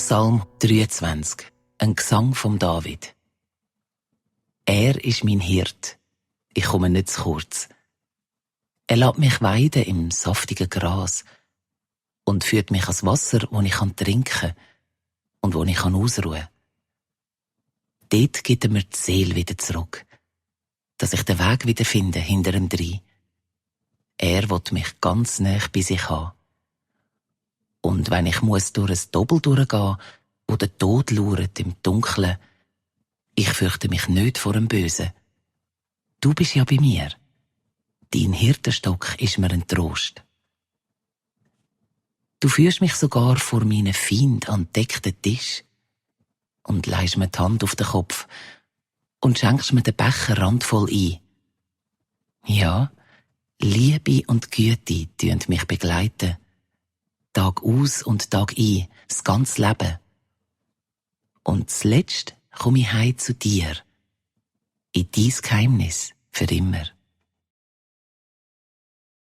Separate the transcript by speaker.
Speaker 1: Psalm 23, ein Gesang vom David. Er ist mein Hirt, ich komme nicht zu kurz. Er lässt mich weiden im saftigen Gras und führt mich ans Wasser, wo ich trinken kann und wo ich ausruhen kann. Dort gibt er mir die Seele wieder zurück, dass ich den Weg wiederfinde hinter ihm drein. Er will mich ganz nah bei sich haben. Und wenn ich durch ein Doppel durchgehen, wo der Tod lauert im Dunkeln, ich fürchte mich nicht vor dem Bösen. Du bist ja bei mir. Dein Hirtenstock ist mir ein Trost. Du führst mich sogar vor meinen Feinden an den deckten Tisch und leihst mir die Hand auf den Kopf und schenkst mir den Becher randvoll ein. Ja, Liebe und Güte tun mich begleiten, Tag aus und Tag ein, das ganze Leben. Und zuletzt komme ich heim zu dir, in dein Geheimnis für immer.